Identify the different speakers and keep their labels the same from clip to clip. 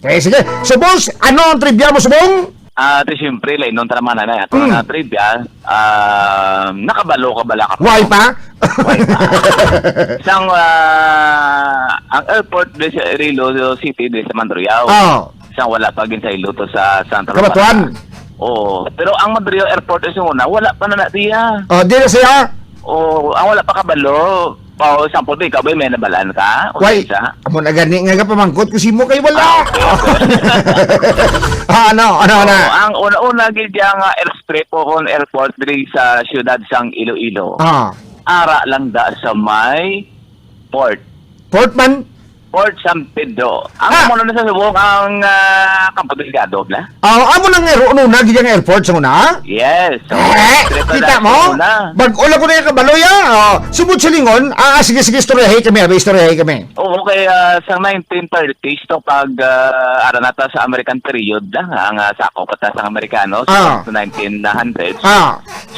Speaker 1: Okay, sige. So, boss, ano ang trivia mo, subong?
Speaker 2: Ito siyempre, lainon taraman na ito na trivia. Nakabalo ka bala ka?
Speaker 1: Why pa?
Speaker 2: Isang, ang airport de sa Iloilo City de sa Mandurriao.
Speaker 1: Oh.
Speaker 2: Isang wala pa gin sa Iloto sa Santa
Speaker 1: Kabatuan.
Speaker 2: Oo. Pero ang Mandurriao Airport is una, wala pa na diya.
Speaker 1: Oh, di na siya.
Speaker 2: Oo, ang wala pa kabalo. O, sample ba, ikaw ba may nabalaan ka? O
Speaker 1: Why?
Speaker 2: isa?
Speaker 1: Amo na gani nga pamangkot kasi mo kay wala. Ano
Speaker 2: Oo,
Speaker 1: na?
Speaker 2: ang una-una gid yang airstrip o kung airport diri sa siyudad sang Iloilo.
Speaker 1: Ah.
Speaker 2: Ara lang da sa may port.
Speaker 1: Portman.
Speaker 2: Port San Pedro. Ang muna na sa subong ang Campo Delgado, bla?
Speaker 1: Amo nang ano na gid ang airport sa una?
Speaker 2: Yes. So, strip na
Speaker 1: Kita
Speaker 2: na
Speaker 1: mo?
Speaker 2: sa una.
Speaker 1: Bag-ula ko na yung kabaloya. Subod sa lingon. Sige, istoryahay kami.
Speaker 2: Oo, kay sa 1930s to pag ara nata sa American period lang ang sakop ta sa Amerikano sa 1900s.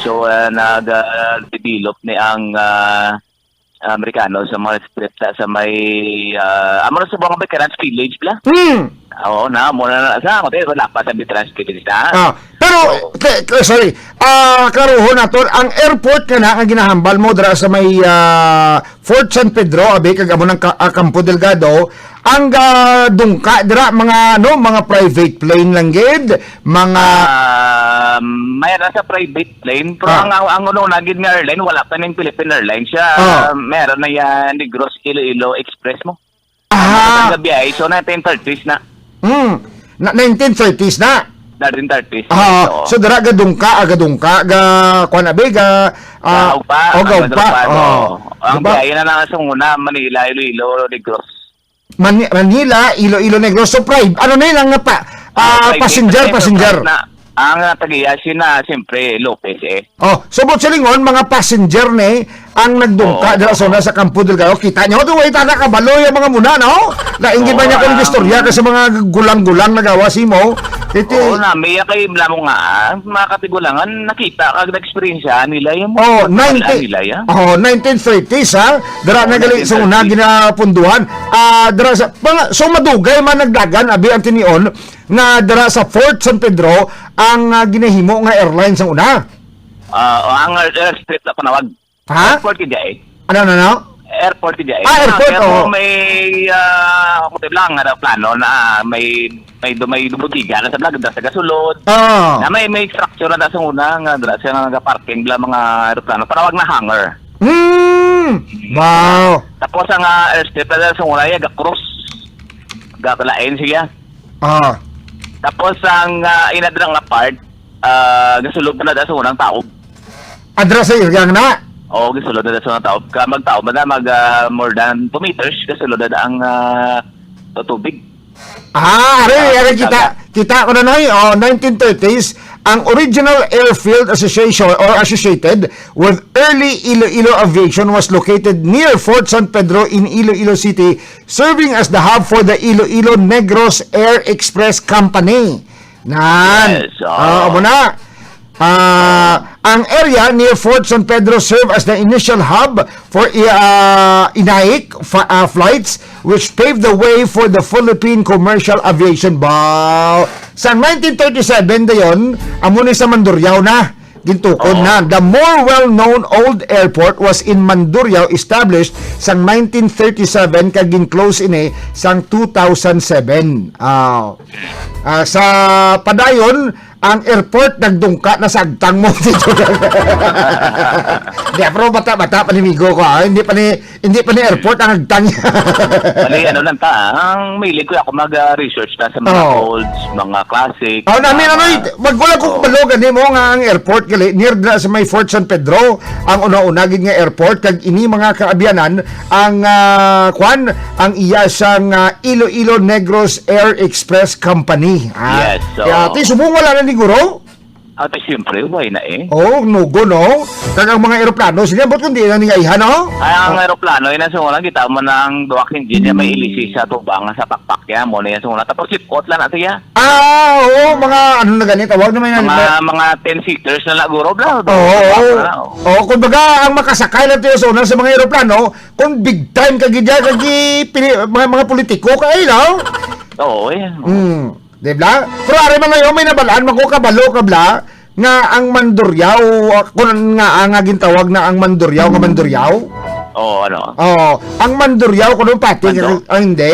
Speaker 2: So nag-develop ni ang Amerikano sa mga strip sa may amo na sa mga Veterans Village bla. Oo na mo na sa mo wala pa sa Veterans Village na.
Speaker 1: Pero sorry. Klaruhon naton ang airport kana nga ginahambal mo dira sa may Fort San Pedro abi kag amo ng Campo Delgado ang dungka dira mga private plane lang gid mga
Speaker 2: mayroon sa private plane pero ang uno nagid nga airline wala pa ning Philippine Airlines siya meron na yan Negros Iloilo Express mo ang gabi so 1930s na
Speaker 1: 1930s na
Speaker 2: 1930s
Speaker 1: so dira gadungka kuan abi
Speaker 2: Gaupa ang
Speaker 1: diba?
Speaker 2: biyahe na lang sa una Manila Iloilo Negros
Speaker 1: Manila Iloilo Negros so private ano na lang nga passenger na
Speaker 2: ang tagiyasin na siyempre Lopez
Speaker 1: subot sa lingon mga passenger ni ang nagdungka dira sa Campo Delgado kita nyo ito way tana kabaloy ang mga muna no laingin ba niya kung istorya kasi mga gulang-gulang nagawa si mo
Speaker 2: oo na may kay mo nga mga katigulangan nakita kag na-experience nila yung
Speaker 1: 1930s dira nagali sa una ginapunduhan dira sa so madugay man nagdagan abi ang tinion nga dira sa Fort San Pedro ang ginahimo nga airline sa una
Speaker 2: ang airstrip na panawag airport kaya
Speaker 1: ano
Speaker 2: airport kaya
Speaker 1: airport
Speaker 2: may lang nga plano na may dubutiga na sa vlog sa gasulod na may structure na sa una nga dira sa nga parking bla mga aeroplano panawag na hangar
Speaker 1: wow
Speaker 2: tapos ang airstrip na sa una ya ga-cross gatalain siya tapos ang inadrang nga part gasulod pa na sa unang taob
Speaker 1: adra sa iryang na
Speaker 2: gasulod na sa unang taob magtaob na more than 2 meters gasulod na ang tubig
Speaker 1: are kita ko na 1930s ang original airfield association or associated with early Iloilo aviation was located near Fort San Pedro in Iloilo City serving as the hub for the Iloilo Negros Air Express Company ang area near Fort San Pedro served as the initial hub for INAIC flights which paved the way for the Philippine commercial aviation. Sa 1937 dayon, amo ni sa Mandurriao na gintukod na. The more well-known old airport was in Mandurriao established sa 1937 kag gin-close ini sang 2007. Sa padayon ang airport nagdungka na sa agtang mo dito. Di pero bata panimigo ko hindi pa ni airport ang agtang.
Speaker 2: Bali lang ang mahilig ko ako mag-research na sa mga olds, mga classic.
Speaker 1: Magwala ko balogan mo nga ang airport gali near na sa may Fort San Pedro ang una-una gid nga airport kag ini mga kaabyanan ang ang iya sang Iloilo Negros Air Express Company.
Speaker 2: Yes.
Speaker 1: Subong wala na siguro?
Speaker 2: At siyempre, why na
Speaker 1: nugo no? Kag ang mga eroplano, sila ba't kundi na ningayhan no?
Speaker 2: Ang eroplano, yun ang sungulan, kita mo ng duwak engine niya, may ilisi sa tubang sa pakpak yan, mo na yan sungulan. Tapos sipot lang natin yan.
Speaker 1: Mga ano na ganit, tawag naman yan.
Speaker 2: Mga 10-seaters na laguro, bla.
Speaker 1: Kung baga, ang makasakay lang tayo sa mga eroplano, kung big time kagidya, mga politiko kayo, no?
Speaker 2: Oo, eh.
Speaker 1: Diba? Pero ari man ngayon may nabalaan magkukabalo kabla nga ang manduryaw kung nga ang gintawag na ang manduryaw nga manduryaw.
Speaker 2: Oo, ano?
Speaker 1: Oh, ang manduryaw kuno pati hindi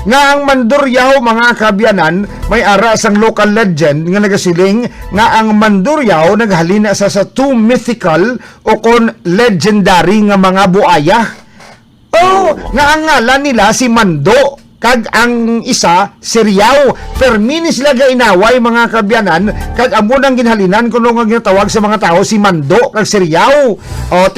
Speaker 1: nga ang manduryaw mga kabyanan may ara sang local legend nga nagasiling nga ang manduryaw naghalina sa two mythical o kon legendary nga mga buaya. Oh, nga ang ngalan nila si Mando kag ang isa si Riyaw. Permini sila gainaway mga kabyanan kag amo nang ginhalinan kuno nga ginatawag sa mga tao si Mando kag si Riyaw.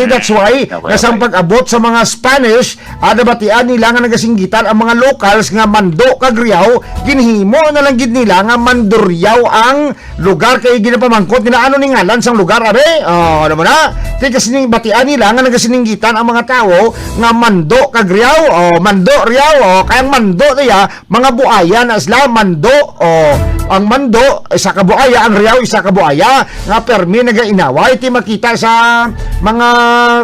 Speaker 1: That's why nasang pag-abot sa mga Spanish adabatian nila nga nagasinggitan ang mga locals nga Mando kag Riyaw, ginhimo na lang gid nila nga Manduryaw ang lugar kay ginapamangkot nila ano ning ngalan sang lugar abe. Ano mo na? Kay kasi ning batian nila nga nagasininggitan ang mga tao nga Mando kag Riyaw. Mando Riyaw kay ang Mando niya mga buaya na sila Mando ang Mando isa ka buaya, ang Riyaw isa ka buaya nga permi nagainaway ti makita sa mga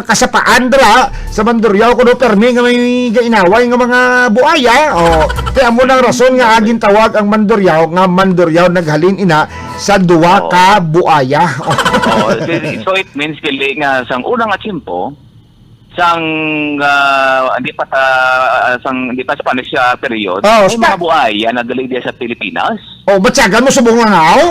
Speaker 1: kasapaan dra sa Manduryaw kuno permi nga may gainaway nga mga buaya kaya mo nang rason nga aging tawag ang Manduryaw nga Manduryaw naghalin ina sa duwa ka buaya.
Speaker 2: So it means kili nga sang unang atsimpo sang hindi pa sa Spanish period, may mga buhaya na dali diya sa Pilipinas.
Speaker 1: Batsagan mo subong nga ako?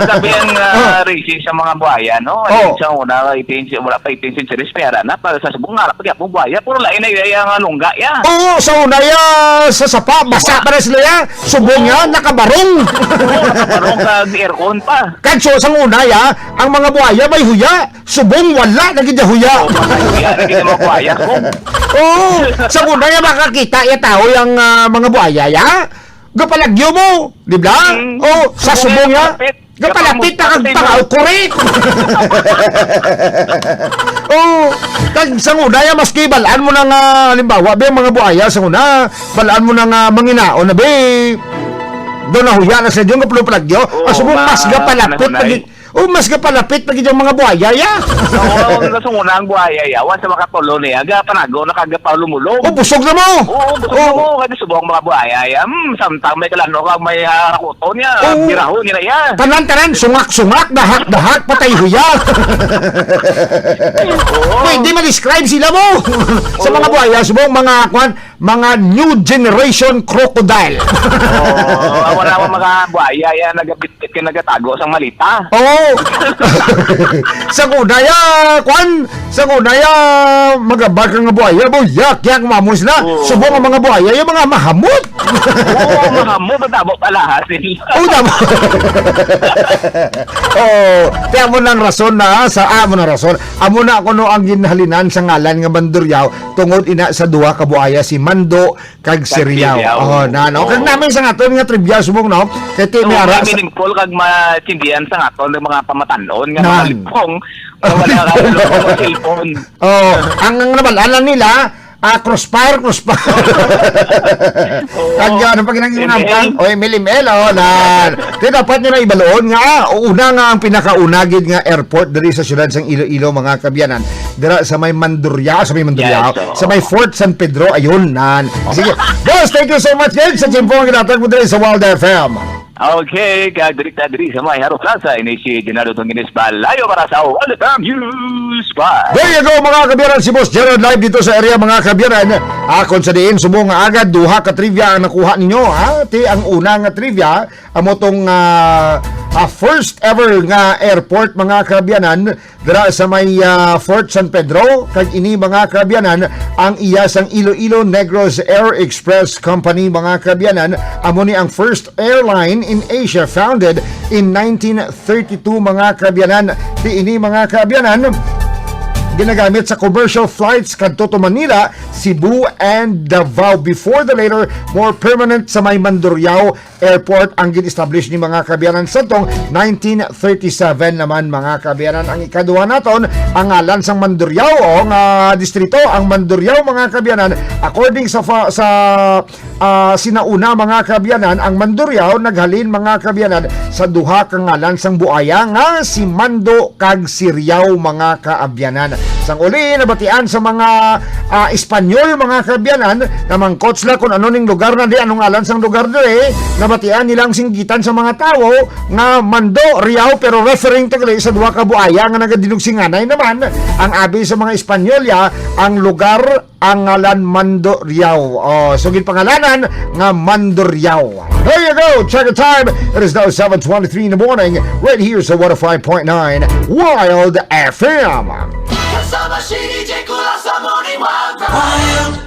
Speaker 2: Sabi ang racist sa mga buhaya, no? Sa una, wala pa 18 centuries, pera na, para sa subong nga, pag yung buhaya, puro lain na yung lungga, ya.
Speaker 1: Sa una, sa sapa, basa pa rin sila, ya. Subong nga, nakabarong.
Speaker 2: Nakabarong kag aircon pa.
Speaker 1: Kadso, sa una, ya, ang mga buhaya may huya, subong wala, naging huya.
Speaker 2: Naging mga buhaya,
Speaker 1: sa una, ya, makakita, ya, tao yung mga buhaya, ya. Gapalagyo mo, di ba? Sa subong nga. Gapalapit na kagpakaw, correct. Kag sa una, ya, maski balaan mo nang, halimbawa, be, mga buhaya, sa una, balaan mo nang manginaon na, be, doon na huya na sa diyon, kapalapalagyo. Subong, mas gapalapit, mas kapalapit pag yung mga buhaya, ya.
Speaker 2: Sa unang buhaya, ya. Once sa makatulo niya, panago, nakagapalumulog.
Speaker 1: Busog na mo.
Speaker 2: Busog na mo. Kasi subong mga buhaya, ya. Samtang may kalano ka, may rakuto niya. Biraho niya na, ya.
Speaker 1: Tanan, sungak-sungak, dahak, patay huya. Pwede ma-describe sila mo. Sa mga buhaya, subong mga new generation crocodile.
Speaker 2: Wala mga buhaya, ya. Nagabit-bit ka nagatago sa malita.
Speaker 1: Sa kunaya magabag nga buhaya yak mamos na subong ang mga buhaya yung mga mahamot.
Speaker 2: Mahamot tabo pala sila.
Speaker 1: Kaya mo nang rason na amo na ako no ang ginhalinan sa ngalan nga Manduryaw tungod ina sa duha ka buhaya si Mando kag si Riyaw. Kag namin sa ngaton nga trivia subong no kay ti may ara
Speaker 2: meaningful kag matindihan sa ngaton ng mga pamatanon nga mga lipong wala ka sa cellphone.
Speaker 1: Ang nabalaan nila crossfire. Kanya ano pag ginang ML dapat nyo na ibaloon nga una nga ang pinakaunagid nga airport diri sa syudad sang Iloilo mga kabyanan dira sa may Manduryaw sa may Fort San Pedro ayun sige boss, thank you so much guys sa tiempo nga ginatag mo diri sa Wild FM.
Speaker 2: Okay, kagdirita diri sa may Haro Plaza, ini si General Tunginis Balayo para sa All the Time News Spot.
Speaker 1: There you go mga kabiyanan, si Boss Gerald live dito sa area mga kabiyanan. Kung sa diin, subong nga agad, duha ka trivia ang nakuha ninyo. Ang una nga trivia, amo tong first ever nga airport mga kabiyanan, dira sa may Fort San Pedro, kag ini mga kabiyanan, ang iya sang Iloilo Negros Air Express Company mga kabiyanan, amo ni ang first airline in Asia founded in 1932 mga kabyanan. Ini mga kabyanan ginagamit sa commercial flights kadto to Manila, Cebu and Davao before the later more permanent sa may Manduryaw Airport ang gin-establish ni mga kabyanan sa tong 1937 naman mga kabyanan. Ang ikaduha naton ang ngalan sang Manduryaw nga distrito ang Manduryaw mga kabyanan according sa sinauna mga kabyanan ang Manduryaw naghalin mga kabyanan sa duha ka ngalan sang buaya nga si Mando kag si Riyaw mga kaabyanan. Sang uli, nabatian sa mga Espanyol, mga kabyanan, na mangkot sila kung ano ning lugar na di, anong alan sang lugar do nabatian nilang singgitan sa mga tao nga Mando, Riau, pero referring to sa duwa ka buaya nga nagadinugsinganay naman ang abi sa mga Espanyol ang lugar ang ngalan Mando, Riau. So pangalanan nga Mando, Riau. There you go. Check the time. It is now 7:23 in the morning right here sa 105.9 Wild FM.
Speaker 3: Kasama si DJ Kula sa Morning Wild.